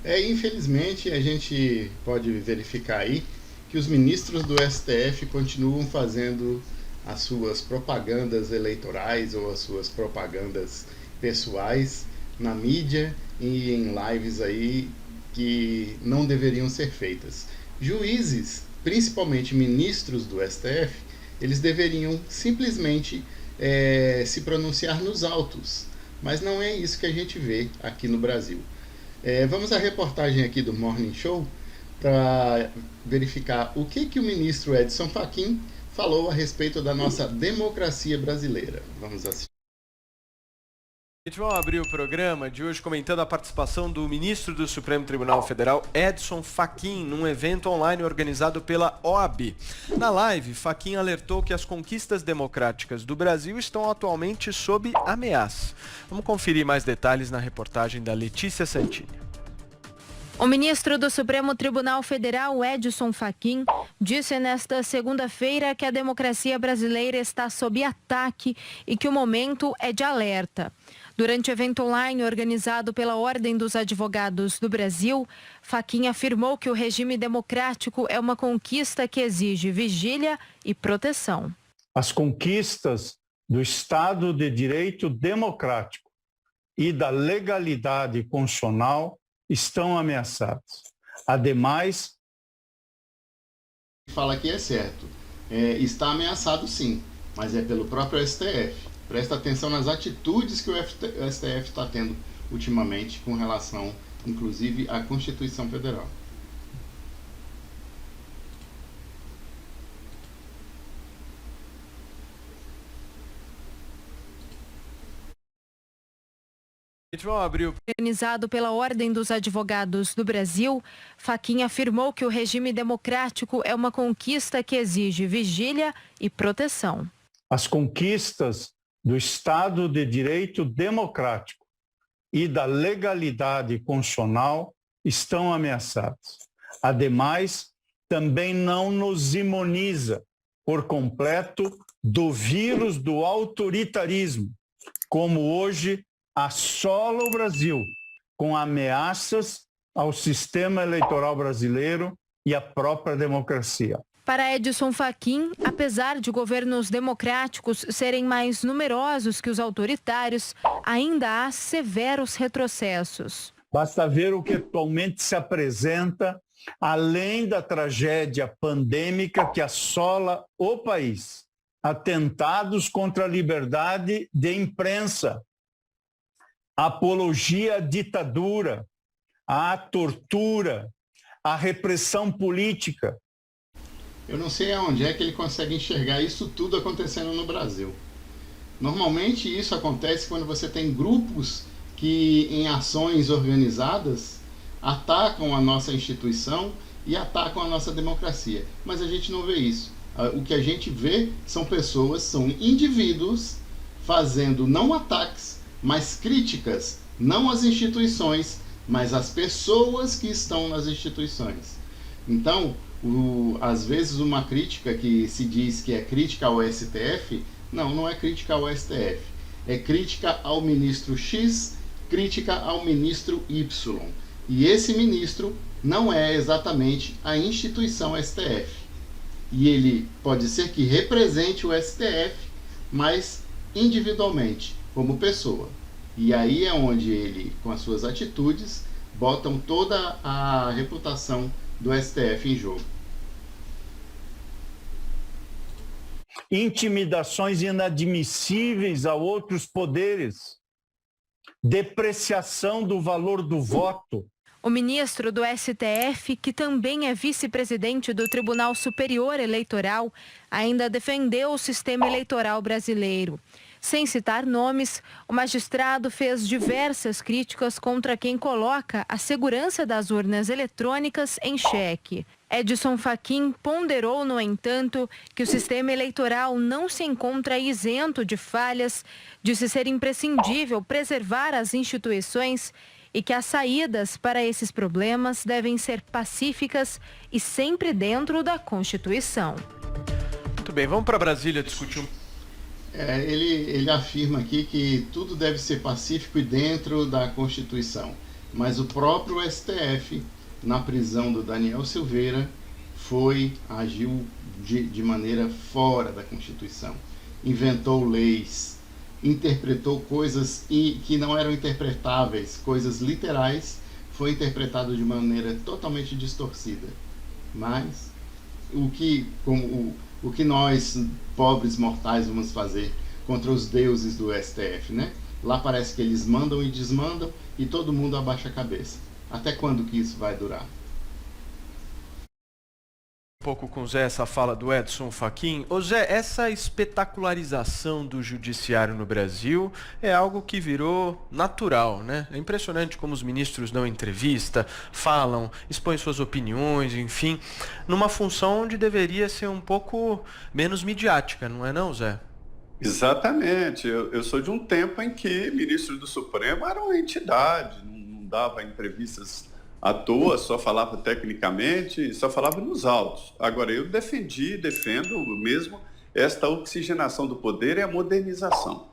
Infelizmente, a gente pode verificar aí que os ministros do STF continuam fazendo as suas propagandas eleitorais ou as suas propagandas pessoais na mídia e em lives aí que não deveriam ser feitas. Juízes, principalmente ministros do STF, eles deveriam simplesmente se pronunciar nos autos, mas não é isso que a gente vê aqui no Brasil. Vamos à reportagem aqui do Morning Show para verificar o que o ministro Edson Fachin falou a respeito da nossa democracia brasileira. Vamos assistir. A gente vai abrir o programa de hoje comentando a participação do ministro do Supremo Tribunal Federal, Edson Fachin, num evento online organizado pela OAB. Na live, Fachin alertou que as conquistas democráticas do Brasil estão atualmente sob ameaça. Vamos conferir mais detalhes na reportagem da Letícia Santini. O ministro do Supremo Tribunal Federal, Edson Fachin, disse nesta segunda-feira que a democracia brasileira está sob ataque e que o momento é de alerta. Durante evento online organizado pela Ordem dos Advogados do Brasil, Fachin afirmou que o regime democrático é uma conquista que exige vigília e proteção. As conquistas do Estado de Direito democrático e da legalidade constitucional estão ameaçadas. Ademais, fala que é certo. Está ameaçado sim, mas é pelo próprio STF. Presta atenção nas atitudes que o STF está tendo ultimamente com relação, inclusive, à Constituição Federal. Organizado pela Ordem dos Advogados do Brasil, Fachin afirmou que o regime democrático é uma conquista que exige vigília e proteção. As conquistas do Estado de Direito democrático e da legalidade constitucional estão ameaçadas. Ademais, também não nos imuniza por completo do vírus do autoritarismo, como hoje assola o Brasil, com ameaças ao sistema eleitoral brasileiro e à própria democracia. Para Edson Fachin, apesar de governos democráticos serem mais numerosos que os autoritários, ainda há severos retrocessos. Basta ver o que atualmente se apresenta, além da tragédia pandêmica que assola o país. Atentados contra a liberdade de imprensa, apologia à ditadura, à tortura, à repressão política. Eu não sei aonde é que ele consegue enxergar isso tudo acontecendo no Brasil. Normalmente isso acontece quando você tem grupos que, em ações organizadas, atacam a nossa instituição e atacam a nossa democracia. Mas a gente não vê isso. O que a gente vê são pessoas, são indivíduos fazendo não ataques, mas críticas, não às instituições, mas às pessoas que estão nas instituições. Então, às vezes uma crítica que se diz que é crítica ao STF, não é crítica ao STF. É crítica ao ministro X, crítica ao ministro Y. E esse ministro não é exatamente a instituição STF. E ele pode ser que represente o STF, mas individualmente, como pessoa. E aí é onde ele, com as suas atitudes, botam toda a reputação do STF em jogo. Intimidações inadmissíveis a outros poderes, depreciação do valor do voto. O ministro do STF, que também é vice-presidente do Tribunal Superior Eleitoral, ainda defendeu o sistema eleitoral brasileiro. Sem citar nomes, o magistrado fez diversas críticas contra quem coloca a segurança das urnas eletrônicas em xeque. Edson Fachin ponderou, no entanto, que o sistema eleitoral não se encontra isento de falhas, disse ser imprescindível preservar as instituições e que as saídas para esses problemas devem ser pacíficas e sempre dentro da Constituição. Muito bem, vamos para Brasília discutir Ele afirma aqui que tudo deve ser pacífico e dentro da Constituição. mas o próprio STF, na prisão do Daniel Silveira, agiu de maneira fora da Constituição. Inventou leis, interpretou coisas que não eram interpretáveis, coisas literais, foi interpretado de maneira totalmente distorcida. Mas o que nós, pobres mortais, vamos fazer contra os deuses do STF, né? Lá parece que eles mandam e desmandam e todo mundo abaixa a cabeça. Até quando que isso vai durar? Um pouco com o Zé, essa fala do Edson Fachin. Ô Zé, essa espetacularização do judiciário no Brasil é algo que virou natural, né? É impressionante como os ministros dão entrevista, falam, expõem suas opiniões, enfim, numa função onde deveria ser um pouco menos midiática, não é não, Zé? Exatamente. Eu sou de um tempo em que ministro do Supremo era uma entidade, não dava entrevistas à toa, só falava tecnicamente, só falava nos autos. Agora, eu defendo mesmo esta oxigenação do poder e a modernização.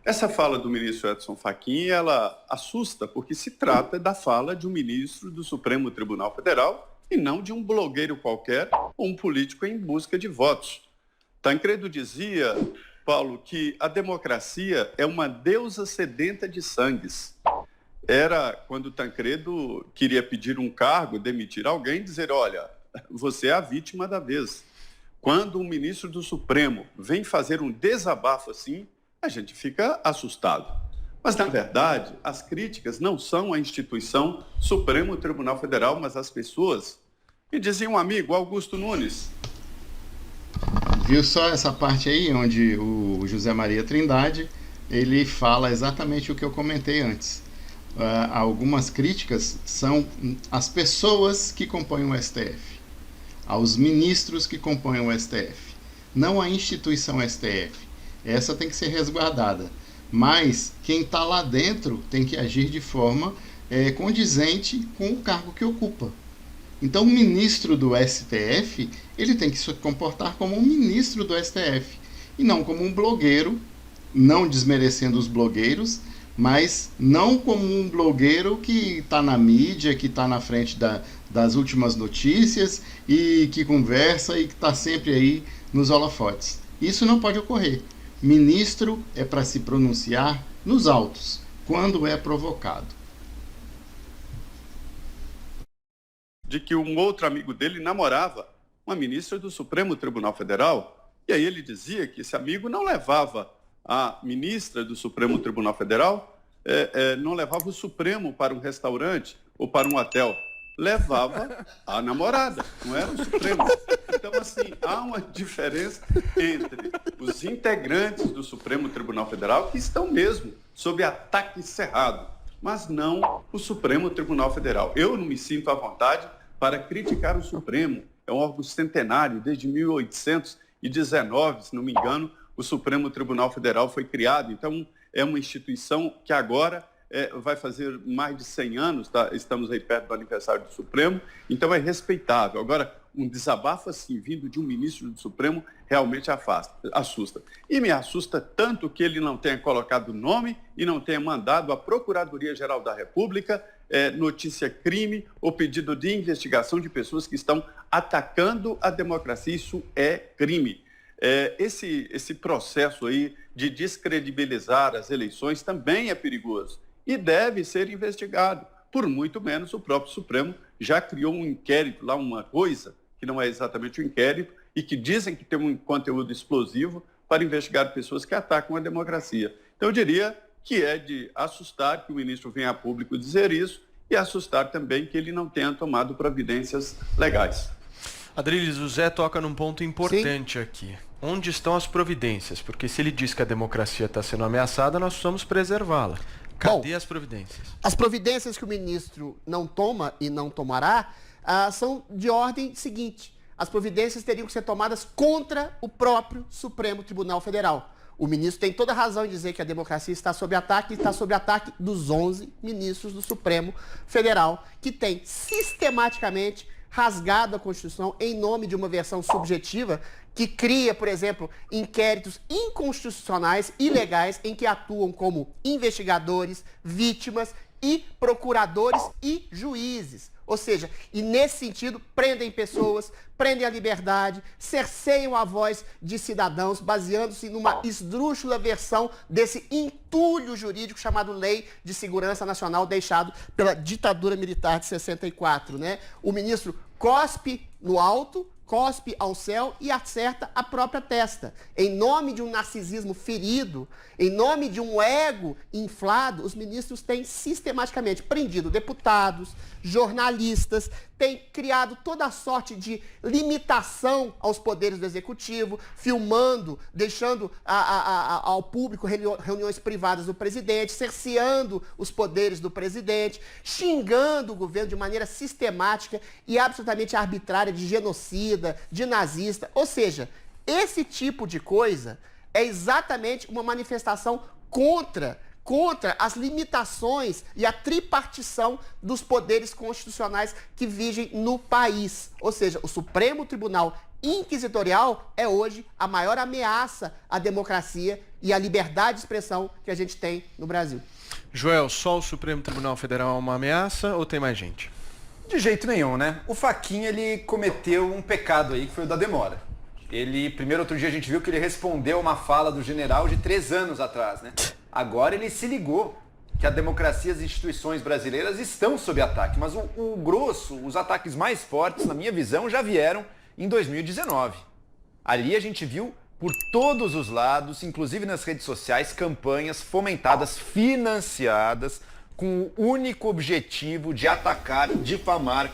Essa fala do ministro Edson Fachin, ela assusta, porque se trata da fala de um ministro do Supremo Tribunal Federal e não de um blogueiro qualquer ou um político em busca de votos. Tancredo dizia, Paulo, que a democracia é uma deusa sedenta de sangues. Era quando Tancredo queria pedir um cargo, demitir alguém, dizer, olha, você é a vítima da vez. Quando um ministro do Supremo vem fazer um desabafo assim, a gente fica assustado. Mas, na verdade, as críticas não são à instituição Supremo Tribunal Federal, mas às pessoas. Me dizia um amigo, Augusto Nunes. Viu só essa parte aí, onde o José Maria Trindade, ele fala exatamente o que eu comentei antes. Algumas críticas são às pessoas que compõem o STF, aos ministros que compõem o STF, não à instituição STF. Essa tem que ser resguardada. Mas quem está lá dentro tem que agir de forma condizente com o cargo que ocupa. Então, o ministro do STF, ele tem que se comportar como um ministro do STF, e não como um blogueiro, não desmerecendo os blogueiros, mas não como um blogueiro que está na mídia, que está na frente das últimas notícias, e que conversa e que está sempre aí nos holofotes. Isso não pode ocorrer. Ministro é para se pronunciar nos autos, quando é provocado. De que um outro amigo dele namorava uma ministra do Supremo Tribunal Federal, e aí ele dizia que esse amigo não levava a ministra do Supremo Tribunal Federal, não levava o Supremo para um restaurante ou para um hotel, levava a namorada, não era o Supremo. Então, assim, há uma diferença entre os integrantes do Supremo Tribunal Federal, que estão mesmo sob ataque cerrado, mas não o Supremo Tribunal Federal. Eu não me sinto à vontade para criticar o Supremo. É um órgão centenário, desde 1819, se não me engano, o Supremo Tribunal Federal foi criado. Então, é uma instituição que agora vai fazer mais de 100 anos, tá? Estamos aí perto do aniversário do Supremo, então é respeitável. Agora, um desabafo assim, vindo de um ministro do Supremo, realmente assusta. E me assusta tanto que ele não tenha colocado o nome e não tenha mandado à Procuradoria-Geral da República notícia crime ou pedido de investigação de pessoas que estão atacando a democracia. Isso é crime. Esse processo aí de descredibilizar as eleições também é perigoso e deve ser investigado. Por muito menos o próprio Supremo já criou um inquérito lá, uma coisa que não é exatamente um inquérito e que dizem que tem um conteúdo explosivo para investigar pessoas que atacam a democracia. Então eu diria que é de assustar que o ministro venha a público dizer isso e assustar também que ele não tenha tomado providências legais. Adriles, o Zé toca num ponto importante aqui. Onde estão as providências? Porque se ele diz que a democracia está sendo ameaçada, nós precisamos preservá-la. Cadê as providências? As providências que o ministro não toma e não tomará são de ordem seguinte. As providências teriam que ser tomadas contra o próprio Supremo Tribunal Federal. O ministro tem toda a razão em dizer que a democracia está sob ataque e está sob ataque dos 11 ministros do Supremo Federal, que têm sistematicamente rasgado a Constituição em nome de uma versão subjetiva que cria, por exemplo, inquéritos inconstitucionais, ilegais, em que atuam como investigadores, vítimas e procuradores e juízes. Ou seja, e nesse sentido, prendem pessoas, prendem a liberdade, cerceiam a voz de cidadãos, baseando-se numa esdrúxula versão desse entulho jurídico chamado Lei de Segurança Nacional, deixado pela ditadura militar de 64, né? O ministro cospe no alto, cospe ao céu e acerta a própria testa. Em nome de um narcisismo ferido, em nome de um ego inflado, os ministros têm sistematicamente prendido deputados, jornalistas, têm criado toda a sorte de limitação aos poderes do executivo, filmando, deixando ao público reuniões privadas do presidente, cerceando os poderes do presidente, xingando o governo de maneira sistemática e absolutamente arbitrária de genocida, de nazista. Ou seja, esse tipo de coisa é exatamente uma manifestação contra as limitações e a tripartição dos poderes constitucionais que vigem no país. Ou seja, o Supremo Tribunal Inquisitorial é hoje a maior ameaça à democracia e à liberdade de expressão que a gente tem no Brasil. Joel, só o Supremo Tribunal Federal é uma ameaça ou tem mais gente? De jeito nenhum, né? O Fachin, ele cometeu um pecado aí, que foi o da demora. Primeiro, outro dia a gente viu que ele respondeu uma fala do general de 3 anos atrás, né? Agora ele se ligou que a democracia e as instituições brasileiras estão sob ataque, mas o grosso, os ataques mais fortes, na minha visão, já vieram em 2019. Ali a gente viu por todos os lados, inclusive nas redes sociais, campanhas fomentadas, financiadas, com o único objetivo de atacar, difamar,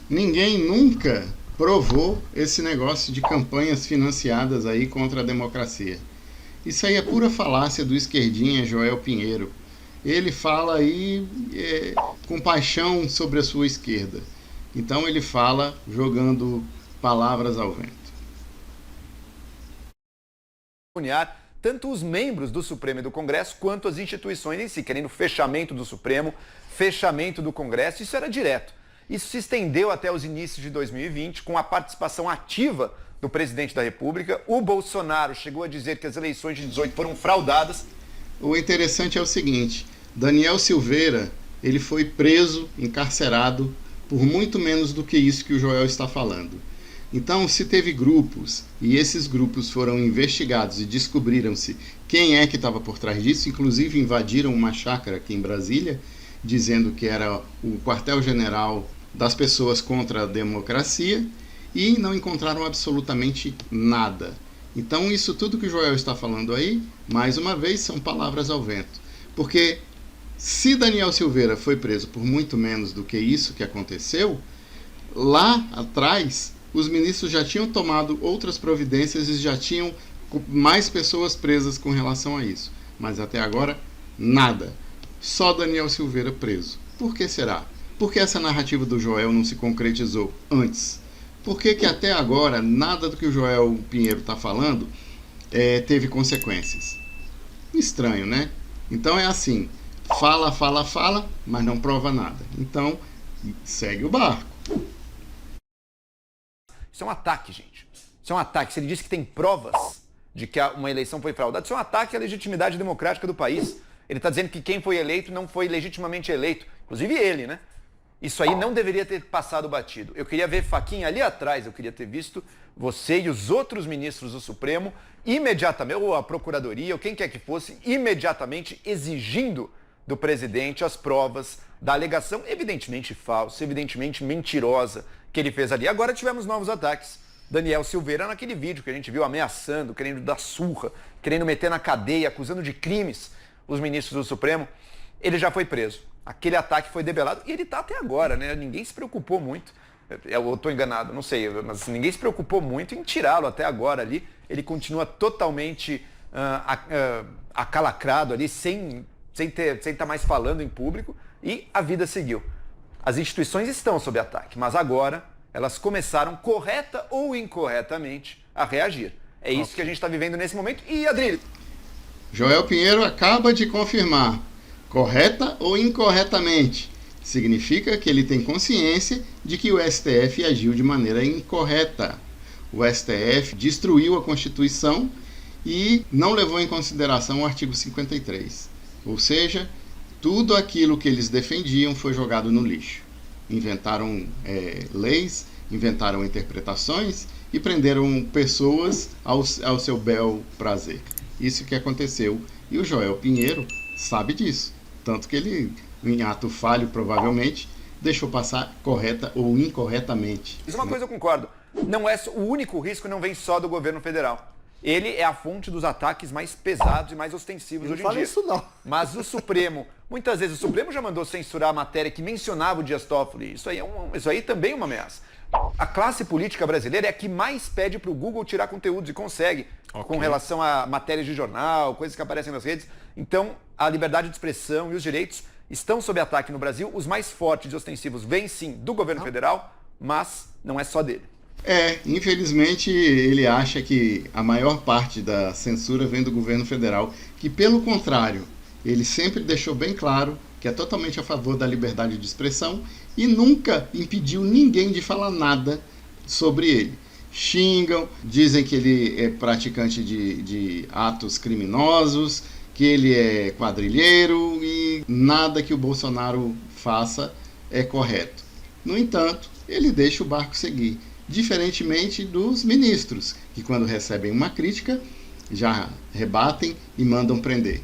Ninguém nunca provou esse negócio de campanhas financiadas aí contra a democracia. Isso aí é pura falácia do esquerdinha Joel Pinheiro. Ele fala aí com paixão sobre a sua esquerda. Então ele fala jogando palavras ao vento. Tanto os membros do Supremo e do Congresso quanto as instituições em si, querendo fechamento do Supremo, fechamento do Congresso, isso era direto. Isso se estendeu até os inícios de 2020, com a participação ativa do presidente da República. O Bolsonaro chegou a dizer que as eleições de 18 foram fraudadas. O interessante é o seguinte, Daniel Silveira, ele foi preso, encarcerado, por muito menos do que isso que o Joel está falando. Então, se teve grupos, e esses grupos foram investigados e descobriram-se quem é que estava por trás disso, inclusive invadiram uma chácara aqui em Brasília, dizendo que era o quartel-general das pessoas contra a democracia, e não encontraram absolutamente nada. Então, isso tudo que o Joel está falando aí, mais uma vez, são palavras ao vento. Porque se Daniel Silveira foi preso por muito menos do que isso que aconteceu, lá atrás os ministros já tinham tomado outras providências e já tinham mais pessoas presas com relação a isso. Mas até agora, nada. Só Daniel Silveira preso. Por que será? Por que essa narrativa do Joel não se concretizou antes? Por que que até agora nada do que o Joel Pinheiro está falando teve consequências? Estranho, né? Então é assim, fala, mas não prova nada. Então, segue o barco. Isso é um ataque, gente. Isso é um ataque. Se ele disse que tem provas de que uma eleição foi fraudada, isso é um ataque à legitimidade democrática do país. Ele está dizendo que quem foi eleito não foi legitimamente eleito. Inclusive ele, né? Isso aí não deveria ter passado batido. Eu queria ver Fachin ali atrás, eu queria ter visto você e os outros ministros do Supremo imediatamente, ou a Procuradoria, ou quem quer que fosse, imediatamente exigindo do presidente as provas da alegação evidentemente falsa, evidentemente mentirosa que ele fez ali. Agora tivemos novos ataques. Daniel Silveira naquele vídeo que a gente viu ameaçando, querendo dar surra, querendo meter na cadeia, acusando de crimes os ministros do Supremo. Ele já foi preso. Aquele ataque foi debelado e ele está até agora, né? Ninguém se preocupou muito. Eu estou enganado, não sei, mas ninguém se preocupou muito em tirá-lo até agora ali. Ele continua totalmente acalacrado ali, sem estar mais falando em público, e a vida seguiu. As instituições estão sob ataque, mas agora elas começaram, correta ou incorretamente, a reagir. É isso que a gente está vivendo nesse momento. E, Adrilho? Joel Pinheiro acaba de confirmar, correta ou incorretamente. Significa que ele tem consciência de que o STF agiu de maneira incorreta. O STF destruiu a Constituição e não levou em consideração o artigo 53. Ou seja, tudo aquilo que eles defendiam foi jogado no lixo. Inventaram leis, inventaram interpretações e prenderam pessoas ao seu bel prazer. Isso que aconteceu. E o Joel Pinheiro sabe disso. Tanto que ele, em ato falho, provavelmente, deixou passar correta ou incorretamente. Isso é uma coisa eu concordo. Não é o único risco não vem só do governo federal. Ele é a fonte dos ataques mais pesados e mais ostensivos hoje em dia. Não fala isso não. Mas o Supremo, muitas vezes o Supremo já mandou censurar a matéria que mencionava o Dias Toffoli. Isso aí também é uma ameaça. A classe política brasileira é a que mais pede para o Google tirar conteúdos e consegue, com relação a matérias de jornal, coisas que aparecem nas redes. Então, a liberdade de expressão e os direitos estão sob ataque no Brasil. Os mais fortes e ostensivos vêm sim do governo federal, mas não é só dele. Infelizmente ele acha que a maior parte da censura vem do governo federal, que pelo contrário, ele sempre deixou bem claro que é totalmente a favor da liberdade de expressão e nunca impediu ninguém de falar nada sobre ele. Xingam, dizem que ele é praticante de atos criminosos, que ele é quadrilheiro e nada que o Bolsonaro faça é correto. No entanto, ele deixa o barco seguir. Diferentemente dos ministros, que quando recebem uma crítica, já rebatem e mandam prender.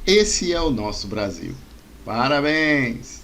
Esse é o nosso Brasil. Parabéns!